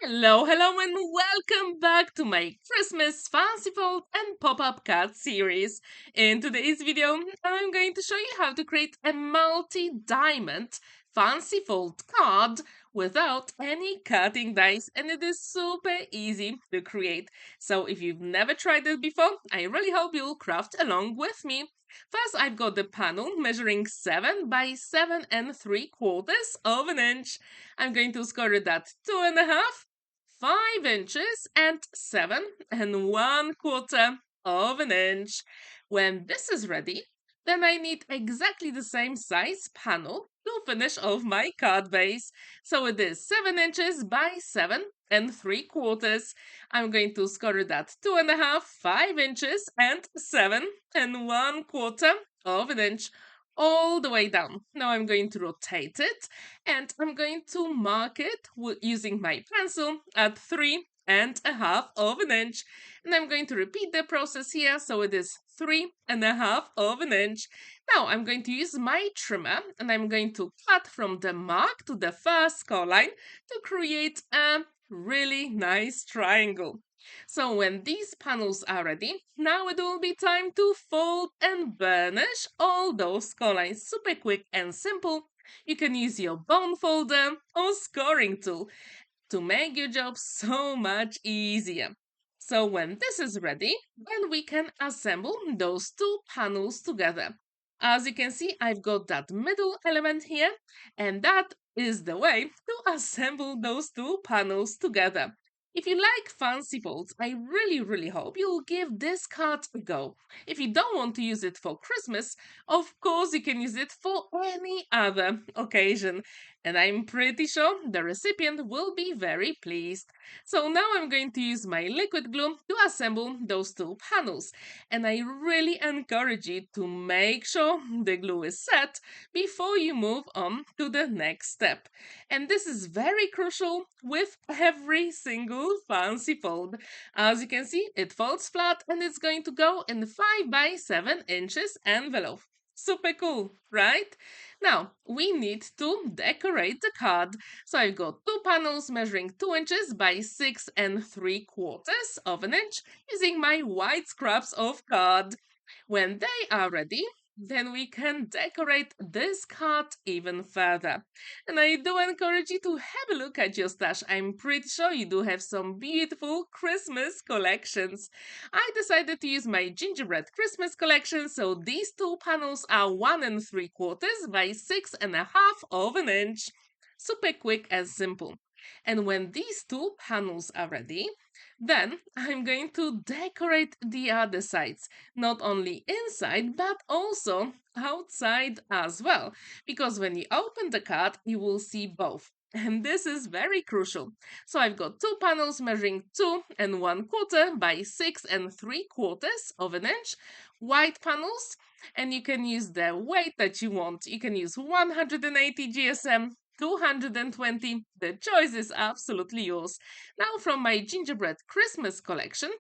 Hello, and welcome back to my Christmas fancy fold and pop-up card series. In today's video, I'm going to show you how to create a multi-diamond fancy fold card without any cutting dice, and it is super easy to create. So if you've never tried it before, I really hope you'll craft along with me. First, I've got the panel measuring 7 by 7 3/4 of an inch. I'm going to score that 2.5, 5 inches and 7 1/4 of an inch. When this is ready, then I need exactly the same size panel to finish off my card base. So it is 7 inches by 7 3/4. I'm going to score that 2.5, 5 inches and 7 1/4 of an inch all the way down. Now I'm going to rotate it and I'm going to mark it using my pencil at 3.5 of an inch. And I'm going to repeat the process here, so it is 3.5 of an inch. Now I'm going to use my trimmer and I'm going to cut from the mark to the first score line to create a really nice triangle. So when these panels are ready, now it will be time to fold and burnish all those score lines. Super quick and simple. You can use your bone folder or scoring tool to make your job so much easier. So when this is ready, then we can assemble those two panels together. As you can see, I've got that middle element here, and that is the way to assemble those two panels together. If you like fancy folds, I really hope you'll give this card a go. If you don't want to use it for Christmas, of course you can use it for any other occasion. And I'm pretty sure the recipient will be very pleased. So now I'm going to use my liquid glue to assemble those two panels. And I really encourage you to make sure the glue is set before you move on to the next step. And this is very crucial with every single fancy fold. As you can see, it folds flat and it's going to go in 5 by 7 inches envelope. Super cool, right? Now, we need to decorate the card. So I've got two panels measuring 2 inches by 6 3/4 of an inch using my white scraps of card. When they are ready, then we can decorate this card even further. And I do encourage you to have a look at your stash. I'm pretty sure you do have some beautiful Christmas collections. I decided to use my Gingerbread Christmas collection, so these two panels are 1 3/4 by 6.5 of an inch. Super quick and simple. And when these two panels are ready, then I'm going to decorate the other sides, not only inside but also outside as well. Because when you open the card, you will see both. And this is very crucial. So I've got two panels measuring 2 1/4 by 6 3/4 of an inch, white panels, and you can use the weight that you want. You can use 180 GSM, 220. The choice is absolutely yours. Now, from my Gingerbread Christmas collection,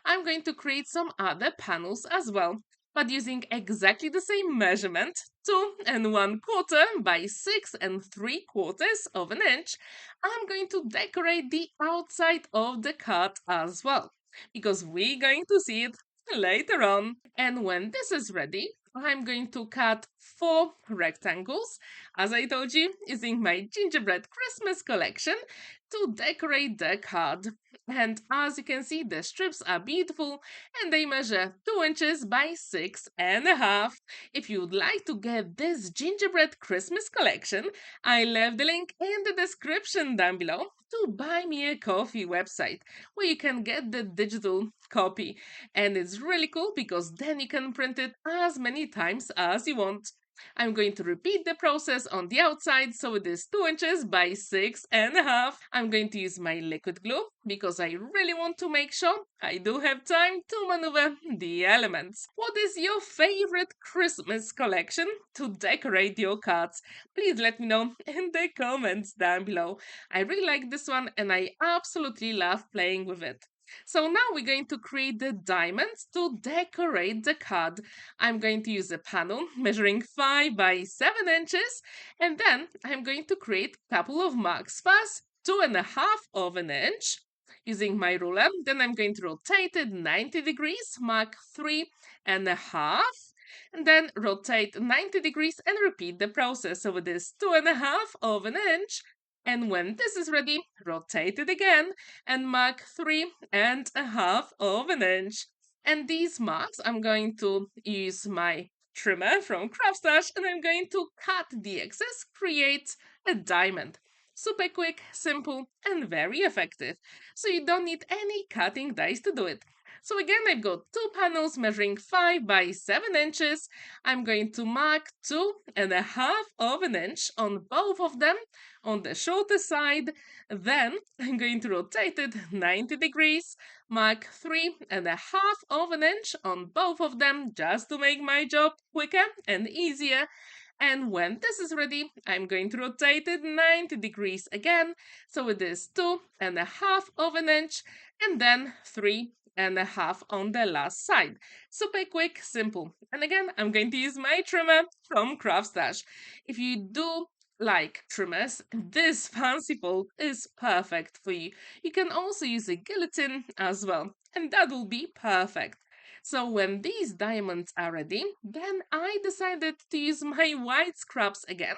I'm going to create some other panels as well, but using exactly the same measurement, 2 1/4 by 6 3/4 of an inch, I'm going to decorate the outside of the card as well, because we're going to see it later on. And when this is ready, I'm going to cut 4 rectangles, as I told you, using my Gingerbread Christmas collection to decorate the card. And as you can see, the strips are beautiful and they measure 2 inches by 6.5. If you would like to get this Gingerbread Christmas collection, I left the link in the description down below to Buy Me a Coffee website where you can get the digital copy. And it's really cool because then you can print it as many times as you want. I'm going to repeat the process on the outside, so it is 2 inches by 6.5. I'm going to use my liquid glue because I really want to make sure I do have time to maneuver the elements. What is your favorite Christmas collection to decorate your cards? Please let me know in the comments down below. I really like this one and I absolutely love playing with it. So now we're going to create the diamonds to decorate the card. I'm going to use a panel measuring 5 by 7 inches, and then I'm going to create a couple of marks. First, 2.5 using my ruler. Then I'm going to rotate it 90 degrees, mark 3.5, and then rotate 90 degrees and repeat the process. So it is 2.5 and when this is ready, rotate it again and mark 3.5 And these marks, I'm going to use my trimmer from Craft and I'm going to cut the excess, create a diamond. Super quick, simple, and very effective. So you don't need any cutting dice to do it. So again, I've got two panels measuring 5 by 7 inches. I'm going to mark 2.5 on both of them on the shorter side. Then I'm going to rotate it 90 degrees, mark 3.5 on both of them just to make my job quicker and easier. And when this is ready, I'm going to rotate it 90 degrees again. So it is 2.5 and then 3.5 on the last side. Super quick, simple. And again, I'm going to use my trimmer from Craft. If you do like trimmers, this fancy fold is perfect for you. You can also use a guillotine as well, and that will be perfect. So when these diamonds are ready, then I decided to use my white scraps again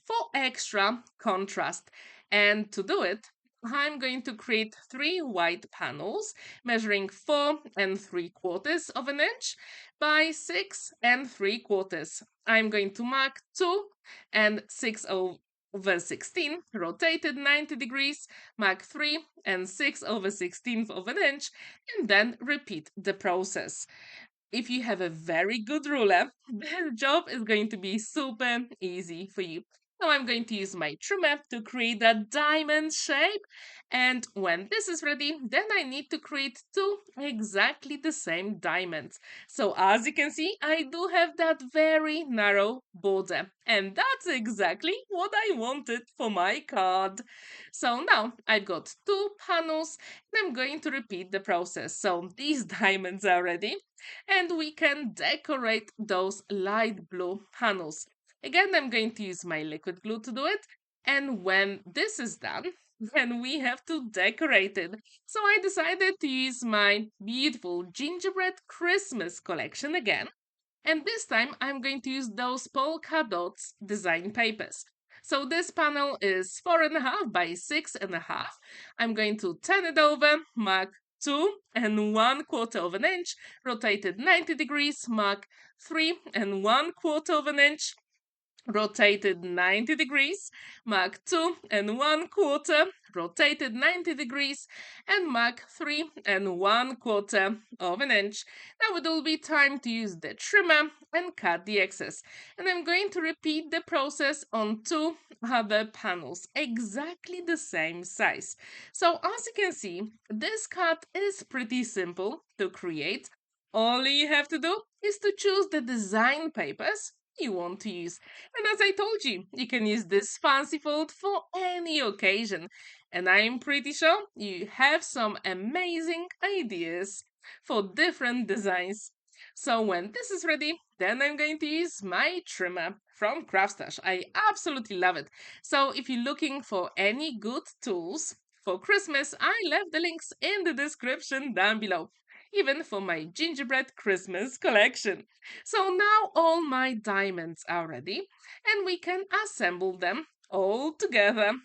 for extra contrast. And to do it, I'm going to create 3 white panels measuring 4.75 by 6.75. I'm going to mark 2 and 6/16, rotated 90 degrees, mark 3 and 6/16 of an inch, and then repeat the process. If you have a very good ruler, the job is going to be super easy for you. Now I'm going to use my trimmer to create that diamond shape. And when this is ready, then I need to create 2 exactly the same diamonds. So as you can see, I do have that very narrow border. And that's exactly what I wanted for my card. So now I've got 2 panels and I'm going to repeat the process. So these diamonds are ready and we can decorate those light blue panels. Again, I'm going to use my liquid glue to do it. And when this is done, then we have to decorate it. So I decided to use my beautiful Gingerbread Christmas collection again. And this time I'm going to use those polka dots design papers. So this panel is 4.5 by 6.5. I'm going to turn it over, mark 2.25 rotate it 90 degrees, mark 3.25 rotated 90 degrees, mark 2.25, rotated 90 degrees, and mark 3.25 Now it will be time to use the trimmer and cut the excess. And I'm going to repeat the process on 2 other panels, exactly the same size. So as you can see, this cut is pretty simple to create. All you have to do is to choose the design papers you want to use. And as I told you, you can use this fancy fold for any occasion. And I'm pretty sure you have some amazing ideas for different designs. So when this is ready, then I'm going to use my trimmer from Craft. I absolutely love it. So if you're looking for any good tools for Christmas, I left the links in the description down below, even for my gingerbread Christmas collection. So now all my diamonds are ready and we can assemble them all together.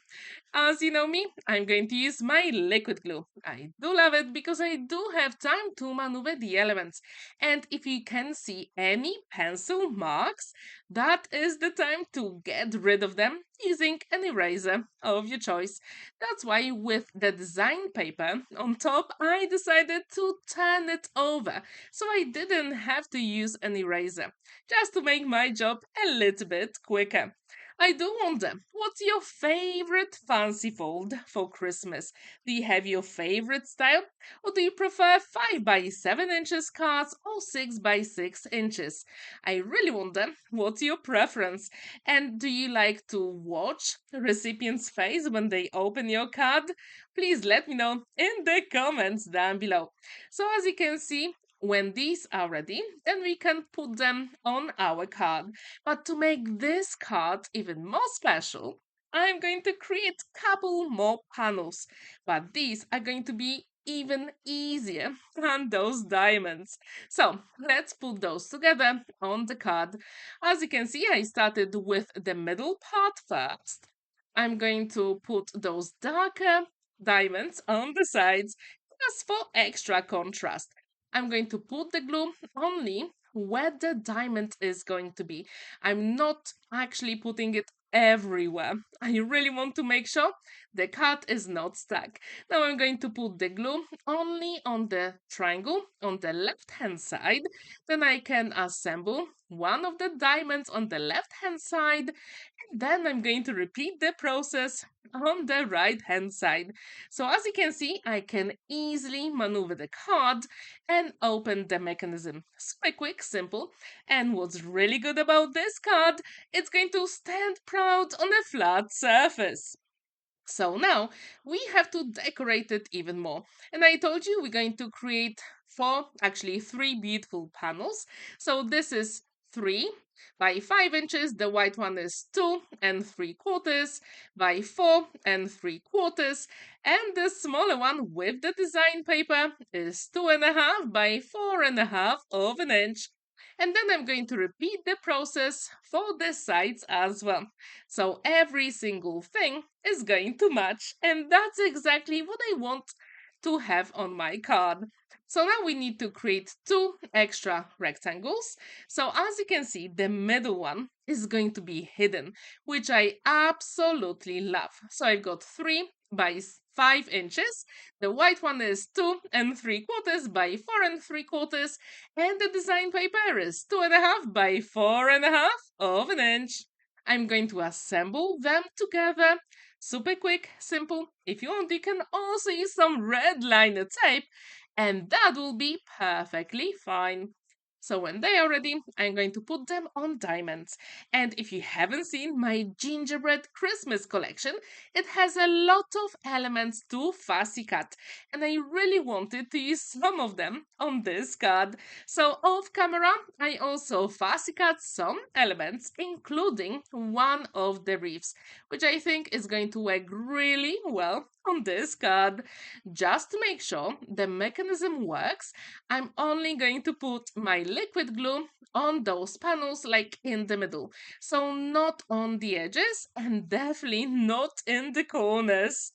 As you know me, I'm going to use my liquid glue. I do love it because I do have time to maneuver the elements. And if you can see any pencil marks, that is the time to get rid of them using an eraser of your choice. That's why with the design paper on top, I decided to turn it over so I didn't have to use an eraser, just to make my job a little bit quicker. I do wonder, what's your favorite fancy fold for Christmas? Do you have your favorite style? Or do you prefer 5 by 7 inches cards or 6 by 6 inches? I really wonder, what's your preference? And do you like to watch the recipient's face when they open your card? Please let me know in the comments down below. So as you can see, when these are ready, then we can put them on our card. But to make this card even more special, I'm going to create couple more panels, but these are going to be even easier than those diamonds. So let's put those together on the card. As you can see, I started with the middle part first. I'm going to put those darker diamonds on the sides just for extra contrast. I'm going to put the glue only where the diamond is going to be. I'm not actually putting it everywhere. I really want to make sure the cut is not stuck. Now I'm going to put the glue only on the triangle on the left hand side. Then I can assemble one of the diamonds on the left hand side. Then I'm going to repeat the process on the right hand side. So as you can see, I can easily maneuver the card and open the mechanism. Super quick, simple. And what's really good about this card, it's going to stand proud on a flat surface. So now we have to decorate it even more. And I told you we're going to create actually three beautiful panels. So this is 3 by 5 inches. The white one is 2 3/4 by 4 3/4. And the smaller one with the design paper is 2.5 by 4.5 inches. And then I'm going to repeat the process for the sides as well. So every single thing is going to match, and that's exactly what I want to have on my card. So now we need to create two extra rectangles. So as you can see, the middle one is going to be hidden, which I absolutely love. So I've got 3 by 5 inches. The white one is 2 3/4 by 4 3/4, and the design paper is 2.5 by 4.5 inches. I'm going to assemble them together. Super quick, simple. If you want, you can also use some red liner tape, and that will be perfectly fine. So when they are ready, I'm going to put them on diamonds. And if you haven't seen my gingerbread Christmas collection, it has a lot of elements to fussy cut. And I really wanted to use some of them on this card. So off camera, I also fussy cut some elements, including one of the reefs, which I think is going to work really well on this card. Just to make sure the mechanism works, I'm only going to put my liquid glue on those panels, like in the middle. So not on the edges and definitely not in the corners.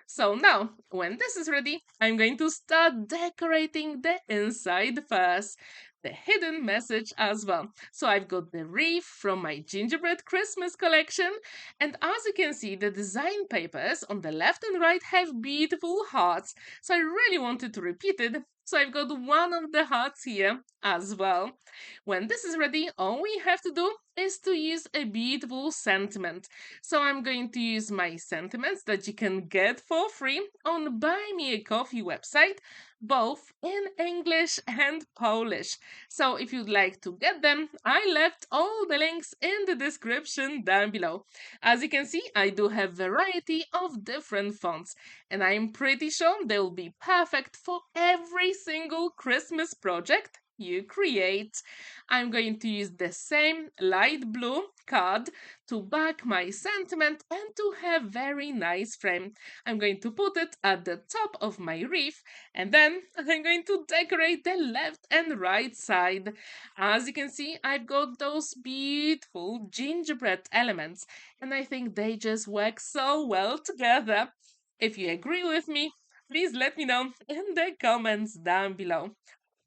So now, when this is ready, I'm going to start decorating the inside first. The hidden message as well. So I've got the wreath from my gingerbread Christmas collection, and as you can see, the design papers on the left and right have beautiful hearts. So I really wanted to repeat it. So I've got one of the hearts here as well. When this is ready, all we have to do is to use a beautiful sentiment. So I'm going to use my sentiments that you can get for free on Buy Me a Coffee website, both in English and Polish. So if you'd like to get them, I left all the links in the description down below. As you can see, I do have variety of different fonts, and I'm pretty sure they'll be perfect for every single Christmas project you create. I'm going to use the same light blue card to back my sentiment and to have very nice frame. I'm going to put it at the top of my wreath, and then I'm going to decorate the left and right side. As you can see, I've got those beautiful gingerbread elements, and I think they just work so well together. If you agree with me, please let me know in the comments down below.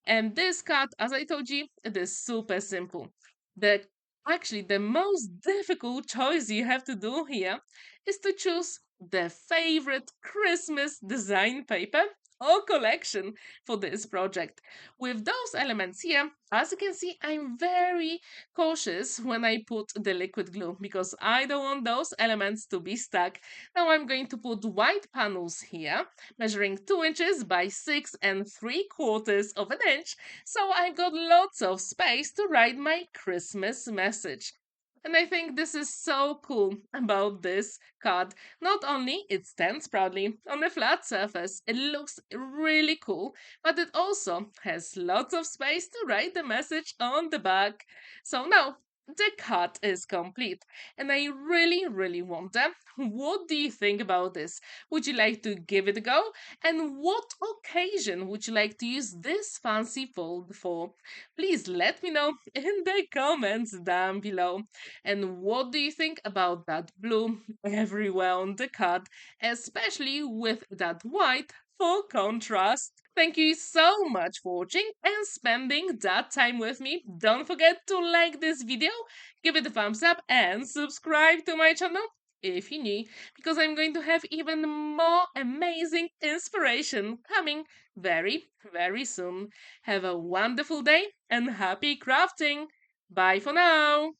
And this card, as I told you, it is super simple. The Actually, the most difficult choice you have to do here is to choose the favorite Christmas design paper or collection for this project. With those elements here, as you can see, I'm very cautious when I put the liquid glue because I don't want those elements to be stuck. Now I'm going to put white panels here, measuring 2 inches by 6 3/4 inches. So I've got lots of space to write my Christmas message. And I think this is so cool about this card. Not only it stands proudly on a flat surface, it looks really cool, but it also has lots of space to write the message on the back. So now the cut is complete, and I really wonder, what do you think about this? Would you like to give it a go? And what occasion would you like to use this fancy fold for? Please let me know in the comments down below. And what do you think about that blue everywhere on the cut, especially with that white for contrast? Thank you so much for watching and spending that time with me. Don't forget to like this video, give it a thumbs up, and subscribe to my channel if you're new, because I'm going to have even more amazing inspiration coming very soon. Have a wonderful day and happy crafting. Bye for now.